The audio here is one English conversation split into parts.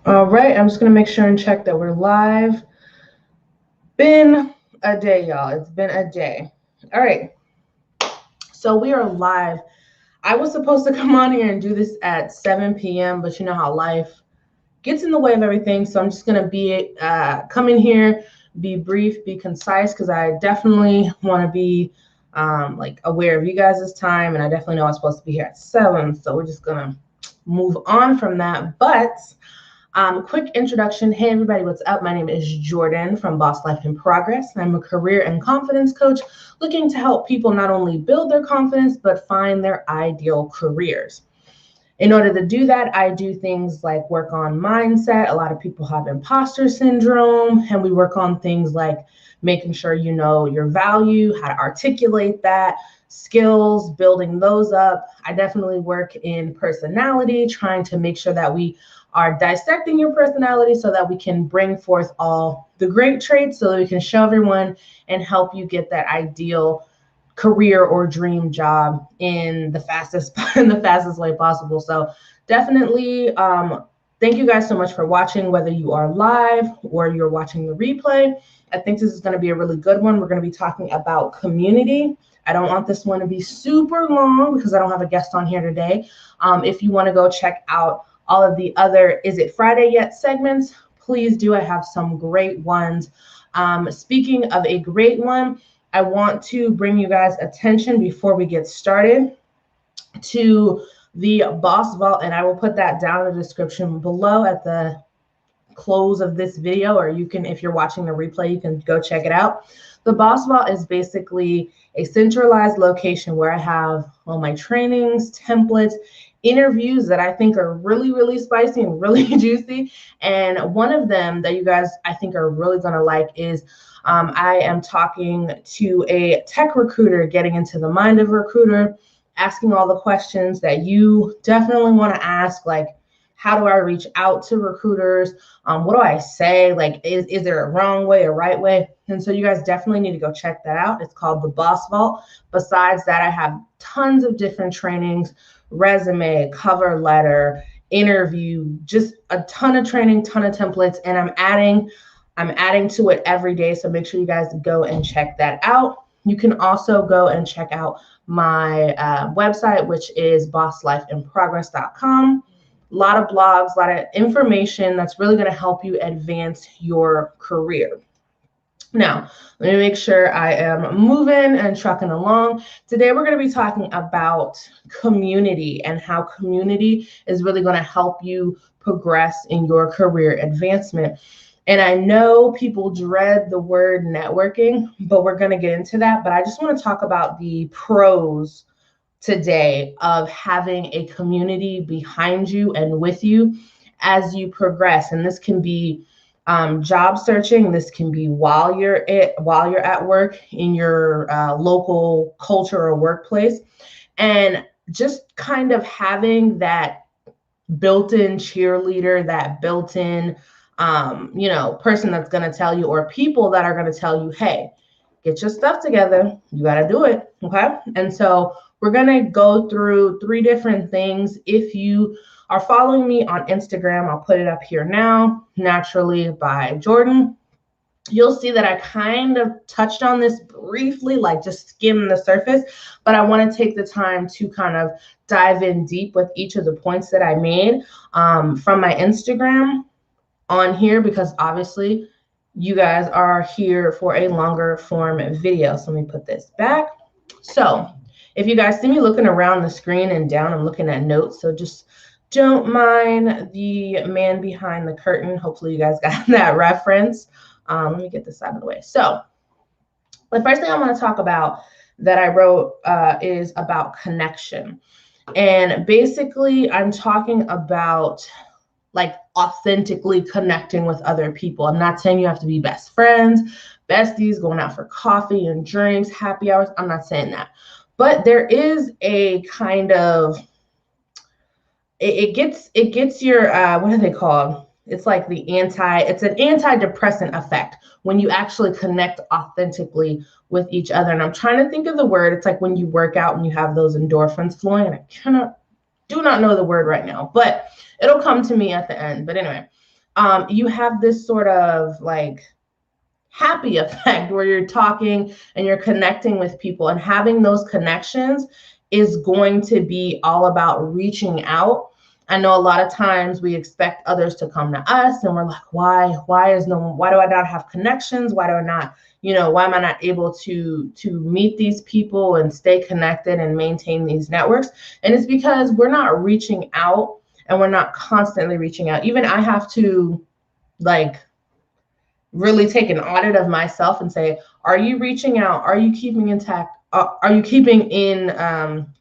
All right, I'm just gonna make sure and check that we're live. Been a day, y'all. It's been a day. All right, so we are live. I was supposed to come on here and do this at 7 p.m., but you know how life gets in the way of everything. So I'm just gonna be come in here, be brief, be concise, because I definitely want to be like aware of you guys' time, and I definitely know I'm supposed to be here at 7. So we're just gonna move on from that, but. Quick introduction. Hey, everybody, what's up? My name is Jordan from Boss Life in Progress. I'm a career and confidence coach looking to help people not only build their confidence, but find their ideal careers. In order to do that, I do things like work on mindset. A lot of people have imposter syndrome, and we work on things like making sure you know your value, how to articulate that, skills, building those up. I definitely work in personality, trying to make sure that we are dissecting your personality so that we can bring forth all the great traits so that we can show everyone and help you get that ideal career or dream job in the fastest way possible. So definitely thank you guys so much for watching, whether you are live or you're watching the replay. I think this is going to be a really good one. We're going to be talking about community. I don't want this one to be super long because I don't have a guest on here today. If you want to go check out all of the other Is It Friday Yet segments, please do. I have some great ones. Speaking of a great one, I want to bring you guys attention before we get started to the Boss Vault, and I will put that down in the description below at the close of this video, or you can, if you're watching the replay, you can go check it out. The Boss Vault is basically a centralized location where I have all my trainings, templates, interviews that I think are really, really spicy and really juicy. And one of them that you guys, I think, are really going to like is I am talking to a tech recruiter, getting into the mind of a recruiter, asking all the questions that you definitely want to ask, like, how do I reach out to recruiters? What do I say? Like, is there a wrong way, a right way? And so you guys definitely need to go check that out. It's called the Boss Vault. Besides that, I have tons of different trainings, resume, cover letter, interview, just a ton of training, ton of templates, and I'm adding to it every day. So make sure you guys go and check that out. You can also go and check out my website, which is bosslifeinprogress.com. A lot of blogs, a lot of information that's really going to help you advance your career. Now, let me make sure I am moving and trucking along. Today, we're going to be talking about community and how community is really going to help you progress in your career advancement. And I know people dread the word networking, but we're going to get into that. But I just want to talk about the pros today of having a community behind you and with you as you progress. And this can be job searching. This can be while you're at work in your local culture or workplace, and just kind of having that built-in cheerleader, that built-in person that's going to tell you, or people that are going to tell you, hey, get your stuff together. You got to do it. Okay. And so we're going to go through 3 different things. If you are following me on Instagram, I'll put it up here now, Naturally by Jordan. You'll see that I kind of touched on this briefly, like just skim the surface, but I want to take the time to kind of dive in deep with each of the points that I made from my Instagram on here, because obviously you guys are here for a longer form video. So let me put this back. So if you guys see me looking around the screen and down, I'm looking at notes. So just don't mind the man behind the curtain. Hopefully you guys got that reference. Let me get this out of the way. So the first thing I want to talk about that I wrote is about connection. And basically I'm talking about like authentically connecting with other people. I'm not saying you have to be best friends, besties, going out for coffee and drinks, happy hours. I'm not saying that. But there is a kind of, it gets your, what are they called? It's like it's an antidepressant effect when you actually connect authentically with each other. And I'm trying to think of the word. It's like when you work out and you have those endorphins flowing. And I cannot do not know the word right now, but it'll come to me at the end. But anyway, you have this sort of like happy effect where you're talking and you're connecting with people, and having those connections is going to be all about reaching out. I know a lot of times we expect others to come to us and we're like, why do I not have connections? Why do I not, why am I not able to meet these people and stay connected and maintain these networks? And it's because we're not reaching out, and we're not constantly reaching out. Even I have to like really take an audit of myself and say, are you reaching out? Are you keeping intact? Are you keeping in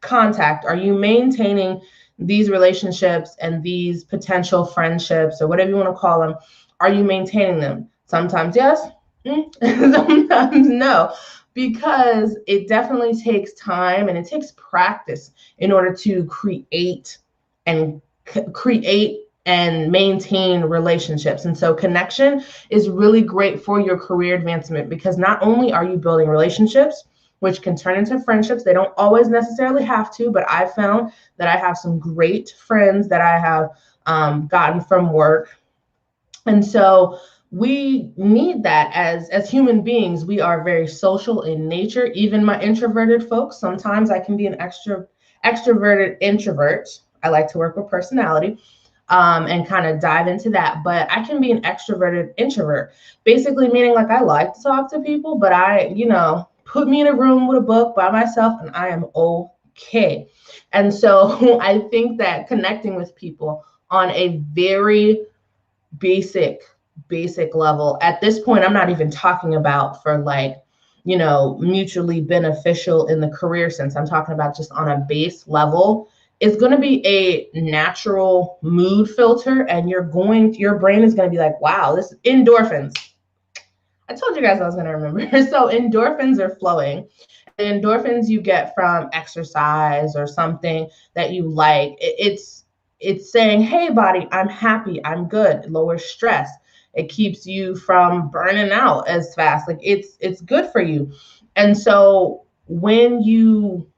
contact? Are you maintaining these relationships and these potential friendships, or whatever you want to call them? Are you maintaining them? Sometimes yes, sometimes no, because it definitely takes time and it takes practice in order to create and maintain relationships. And so connection is really great for your career advancement, because not only are you building relationships, which can turn into friendships. They don't always necessarily have to, but I found that I have some great friends that I have gotten from work. And so we need that as human beings. We are very social in nature. Even my introverted folks, sometimes I can be an extroverted introvert. I like to work with personality. And kind of dive into that. But I can be an extroverted introvert, basically meaning like I like to talk to people, but put me in a room with a book by myself and I am okay. And so I think that connecting with people on a very basic level, at this point, I'm not even talking about for like, mutually beneficial in the career sense. I'm talking about just on a base level. It's going to be a natural mood filter, and your brain is going to be like, wow, this is endorphins. I told you guys I was going to remember. So endorphins are flowing. The endorphins you get from exercise or something that you like, it's saying, hey, body, I'm happy, I'm good. It lowers stress. It keeps you from burning out as fast. Like it's good for you. And so when you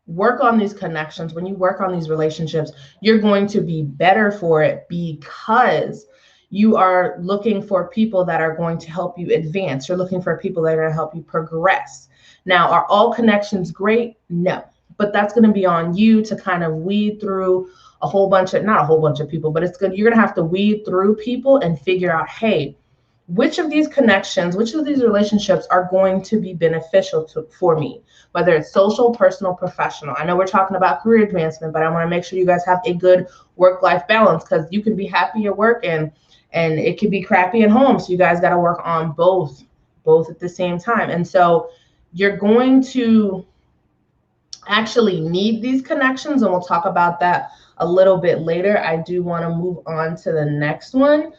work on these connections, when you work on these relationships, you're going to be better for it, because you are looking for people that are going to help you advance. You're looking for people that are going to help you progress. Now, are all connections great? No, but that's going to be on you to kind of weed through not a whole bunch of people, but it's good. You're going to have to weed through people and figure out, hey, which of these connections, which of these relationships are going to be beneficial for me, whether it's social, personal, professional. I know we're talking about career advancement, but I want to make sure you guys have a good work-life balance, because you can be happy at work and it can be crappy at home. So you guys got to work on both at the same time. And so you're going to actually need these connections, and we'll talk about that a little bit later. I do want to move on to the next one.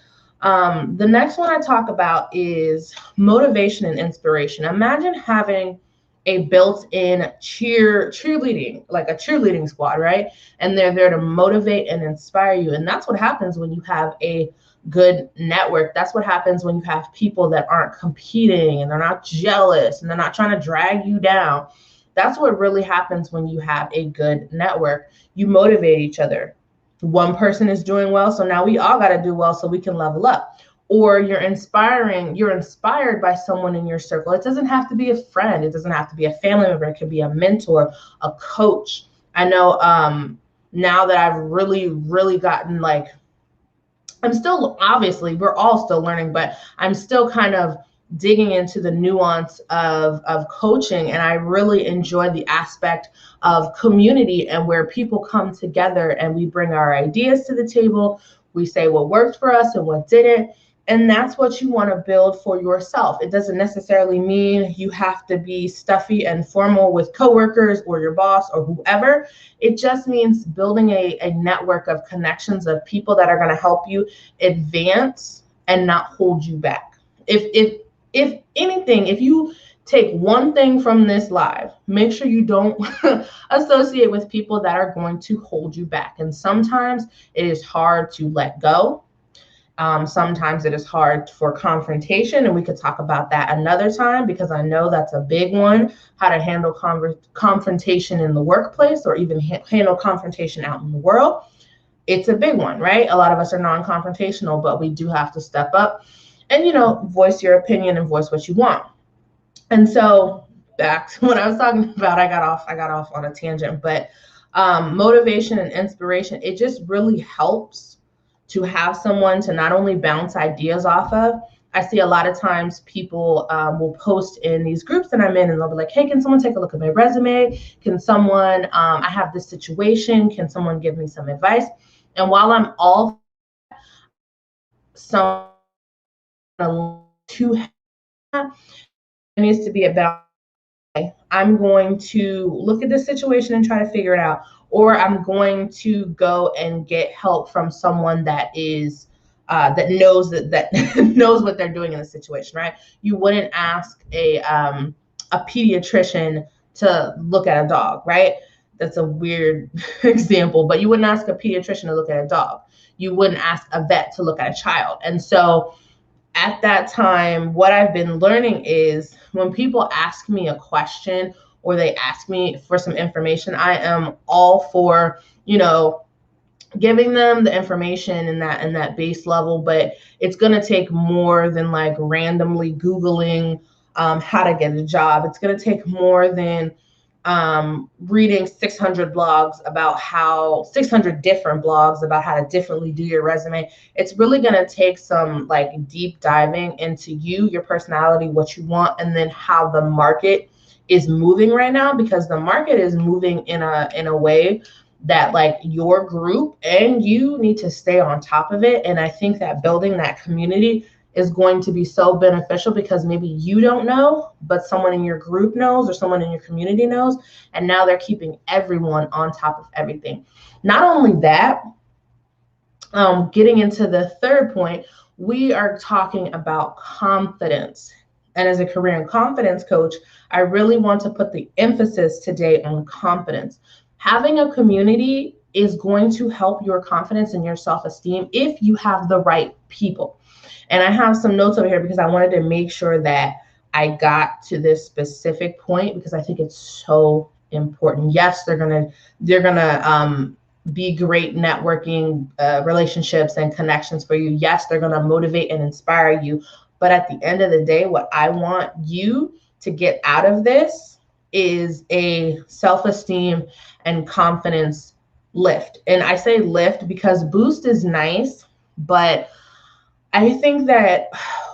The next one I talk about is motivation and inspiration. Imagine having a built-in cheerleading, like a cheerleading squad, right? And they're there to motivate and inspire you. And that's what happens when you have a good network. That's what happens when you have people that aren't competing and they're not jealous and they're not trying to drag you down. That's what really happens when you have a good network. You motivate each other. One person is doing well, so now we all got to do well so we can level up. Or you're inspired by someone in your circle. It doesn't have to be a friend. It doesn't have to be a family member. It could be a mentor, a coach. I know now that I've really, really gotten like, I'm still, obviously, we're all still learning, but I'm still kind of digging into the nuance of coaching. And I really enjoy the aspect of community, and where people come together and we bring our ideas to the table. We say what worked for us and what didn't. And that's what you want to build for yourself. It doesn't necessarily mean you have to be stuffy and formal with coworkers or your boss or whoever. It just means building a network of connections of people that are going to help you advance and not hold you back. If anything, if you take one thing from this live, make sure you don't associate with people that are going to hold you back. And sometimes it is hard to let go. Sometimes it is hard for confrontation, and we could talk about that another time because I know that's a big one, how to handle confrontation in the workplace or even handle confrontation out in the world. It's a big one, right? A lot of us are non-confrontational, but we do have to step up and, voice your opinion and voice what you want. And so back to what I was talking about, I got off on a tangent, but motivation and inspiration, it just really helps to have someone to not only bounce ideas off of. I see a lot of times people will post in these groups that I'm in, and they'll be like, hey, can someone take a look at my resume? Can someone, I have this situation, can someone give me some advice? And while I'm all someone to have, it needs to be about, I'm going to look at this situation and try to figure it out, or I'm going to go and get help from someone that is that knows that knows what they're doing in the situation, right? You wouldn't ask a pediatrician to look at a dog, right? That's a weird example, but you wouldn't ask a pediatrician to look at a dog. You wouldn't ask a vet to look at a child. And so at that time, what I've been learning is when people ask me a question or they ask me for some information, I am all for, giving them the information in that base level, but it's going to take more than like randomly Googling how to get a job. It's going to take more than reading 600 different blogs about how to differently do your resume. It's really going to take some like deep diving into you, your personality, what you want, and then how the market is moving right now, because the market is moving in a way that like your group and you need to stay on top of it. And I think that building that community is going to be so beneficial because maybe you don't know, but someone in your group knows or someone in your community knows. And now they're keeping everyone on top of everything. Not only that, getting into the third point, we are talking about confidence. And as a career and confidence coach, I really want to put the emphasis today on confidence. Having a community is going to help your confidence and your self-esteem if you have the right people. And I have some notes over here because I wanted to make sure that I got to this specific point because I think it's so important. Yes, they're gonna be great networking relationships and connections for you. Yes, they're gonna motivate and inspire you. But at the end of the day, what I want you to get out of this is a self-esteem and confidence lift. And I say lift because boost is nice, but I think that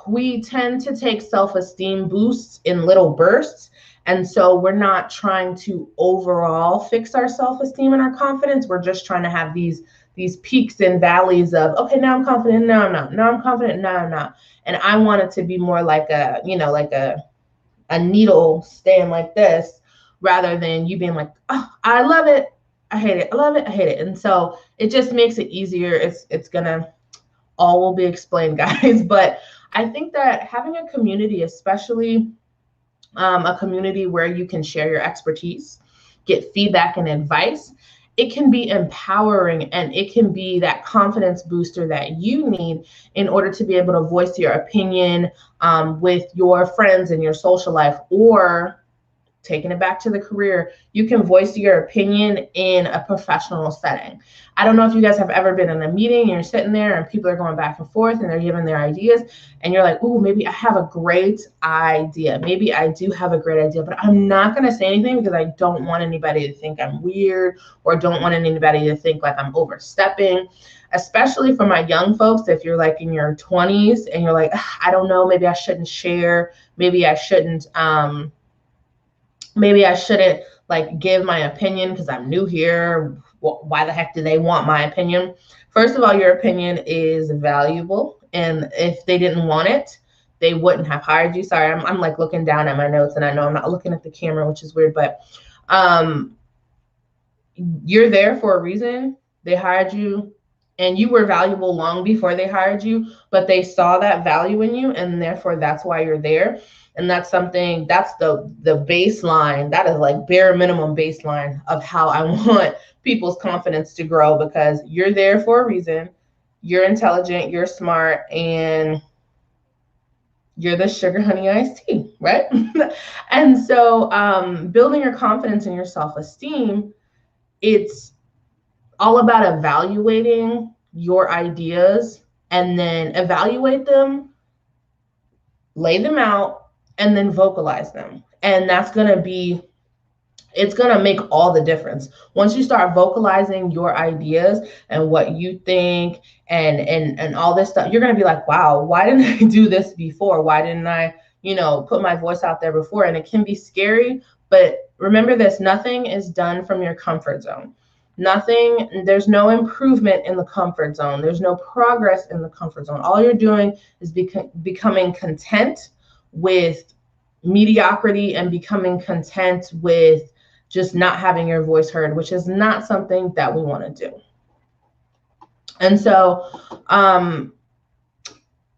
we tend to take self-esteem boosts in little bursts. And so we're not trying to overall fix our self-esteem and our confidence. We're just trying to have these peaks and valleys of, okay, now I'm confident, now I'm not. Now I'm confident, now I'm not. And I want it to be more like a needle staying like this rather than you being like, oh, I love it, I hate it, I love it, I hate it. And so it just makes it easier. It's gonna all will be explained, guys. But I think that having a community, especially a community where you can share your expertise, get feedback and advice, it can be empowering and it can be that confidence booster that you need in order to be able to voice your opinion with your friends in your social life, or taking it back to the career, you can voice your opinion in a professional setting. I don't know if you guys have ever been in a meeting and you're sitting there and people are going back and forth and they're giving their ideas and you're like, oh, maybe I have a great idea. Maybe I do have a great idea, but I'm not going to say anything because I don't want anybody to think I'm weird or don't want anybody to think like I'm overstepping. Especially for my young folks, if you're like in your 20s and you're like, I don't know, maybe I shouldn't share, maybe I shouldn't like give my opinion because I'm new here. Why the heck do they want my opinion? First of all, your opinion is valuable. And if they didn't want it, they wouldn't have hired you. Sorry, I'm like looking down at my notes and I know I'm not looking at the camera, which is weird, but you're there for a reason. They hired you and you were valuable long before they hired you, but they saw that value in you and therefore that's why you're there. And that's something, that's the baseline. That is like bare minimum baseline of how I want people's confidence to grow, because you're there for a reason. you're intelligent, you're smart, and you're the sugar honey iced tea, right? And so building your confidence and your self-esteem, it's all about evaluating your ideas and then evaluate them, lay them out, and then vocalize them. And that's going to be, it's going to make all the difference. Once you start vocalizing your ideas and what you think and all this stuff, you're going to be like, wow, why didn't I do this before? Why didn't I, put my voice out there before? And it can be scary, but remember this, nothing is done from your comfort zone. There's no improvement in the comfort zone. There's no progress in the comfort zone. All you're doing is becoming content with mediocrity and becoming content with just not having your voice heard, which is not something that we want to do. And so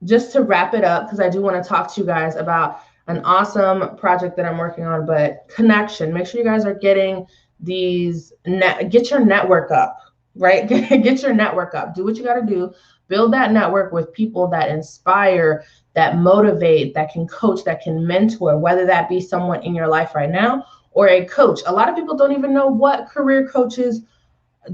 just to wrap it up, because I do want to talk to you guys about an awesome project that I'm working on, but connection. Make sure you guys are getting get your network up, right? Get your network up. Do what you got to do. Build that network with people that inspire, that motivate, that can coach, that can mentor, whether that be someone in your life right now or a coach. A lot of people don't even know what career coaches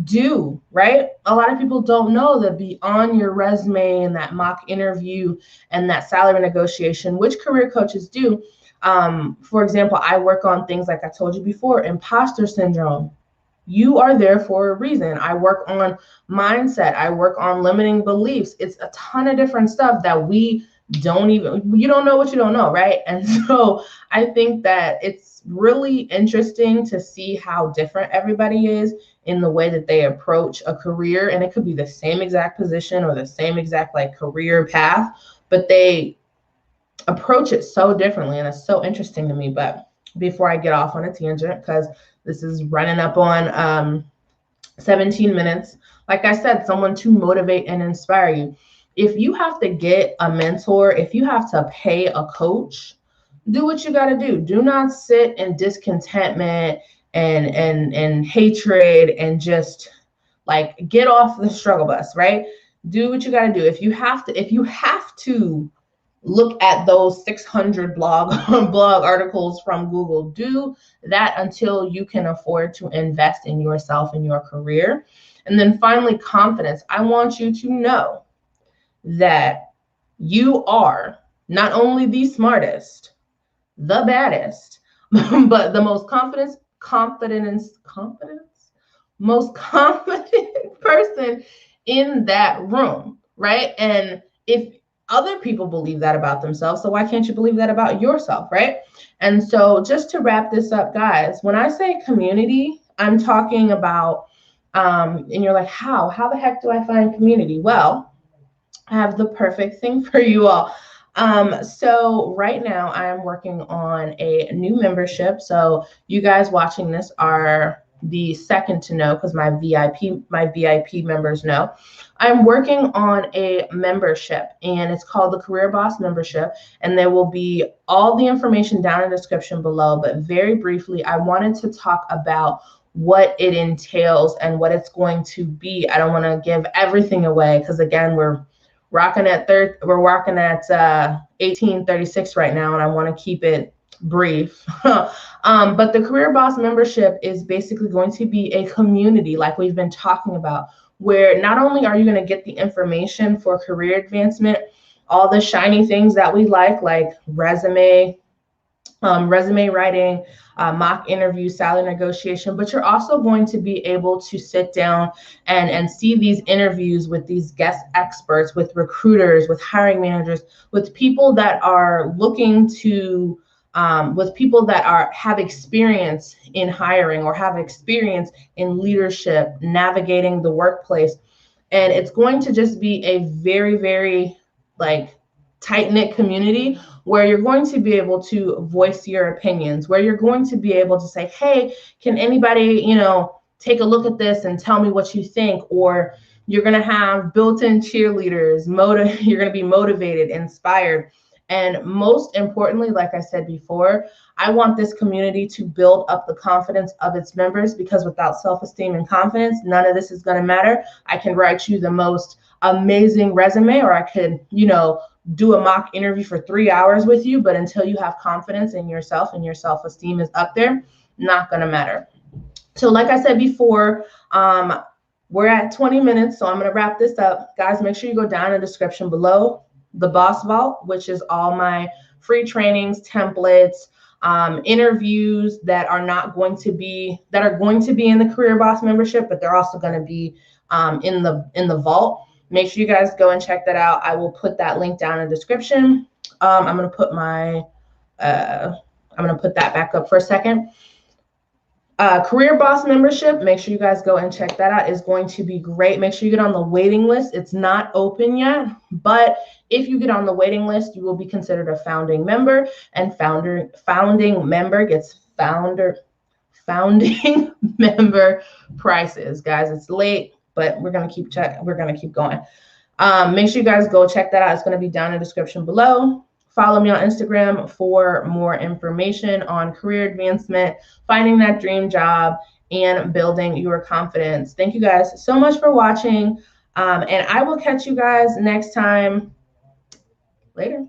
do, right? A lot of people don't know that beyond your resume and that mock interview and that salary negotiation, which career coaches do. For example, I work on things like I told you before, imposter syndrome. You are there for a reason. I work on mindset. I work on limiting beliefs. It's a ton of different stuff that you don't know what you don't know, right? And so I think that it's really interesting to see how different everybody is in the way that they approach a career. And it could be the same exact position or the same exact career path, but they approach it so differently. And it's so interesting to me. But before I get off on a tangent, because this is running up on 17 minutes, like I said, someone to motivate and inspire you. If you have to get a mentor, if you have to pay a coach, do what you got to do. Do not sit in discontentment and hatred and just get off the struggle bus, right? Do what you got to do. If you have to look at those 600 blog articles from Google, do that until you can afford to invest in yourself and your career. And then finally, confidence. I want you to know that you are not only the smartest, the baddest, but the most most confident person in that room, right? And if other people believe that about themselves, so why can't you believe that about yourself, right? And so just to wrap this up, guys, when I say community, I'm talking about, and you're like, how the heck do I find community? Well, I have the perfect thing for you all. So right now I am working on a new membership. So you guys watching this are the second to know, because my VIP members know. I'm working on a membership, and it's called the Career Boss Membership, and there will be all the information down in the description below. But very briefly, I wanted to talk about what it entails and what it's going to be. I don't want to give everything away, because again, we're rocking at 1836 right now, and I want to keep it brief. But the Career Boss Membership is basically going to be a community, like we've been talking about, where not only are you going to get the information for career advancement, all the shiny things that we like resume writing, mock interview, salary negotiation, but you're also going to be able to sit down and see these interviews with these guest experts, with recruiters, with hiring managers, with people that are looking to, with people that have experience in hiring or have experience in leadership, navigating the workplace. And it's going to just be a very, very tight-knit community where you're going to be able to voice your opinions, where you're going to be able to say, hey, can anybody, take a look at this and tell me what you think? Or you're going to have built-in cheerleaders, you're going to be motivated, inspired. And most importantly, like I said before, I want this community to build up the confidence of its members, because without self-esteem and confidence, none of this is going to matter. I can write you the most amazing resume, or I could, do a mock interview for 3 hours with you, but until you have confidence in yourself and your self-esteem is up there, not going to matter. So like I said before, we're at 20 minutes, so I'm going to wrap this up. Guys, make sure you go down in the description below, the Boss Vault, which is all my free trainings, templates, interviews that are going to be in the Career Boss membership, but they're also going to be in the vault. Make sure you guys go and check that out. I will put that link down in the description. I'm going to put that back up for a second. Career Boss membership, make sure you guys go and check that out. It's going to be great. Make sure you get on the waiting list. It's not open yet, but if you get on the waiting list, you will be considered a founding member, and founding member gets founding member prices. Guys, it's late, but we're gonna keep going. Make sure you guys go check that out. It's going to be down in the description below. Follow me on Instagram for more information on career advancement, finding that dream job, and building your confidence. Thank you guys so much for watching, and I will catch you guys next time. Later.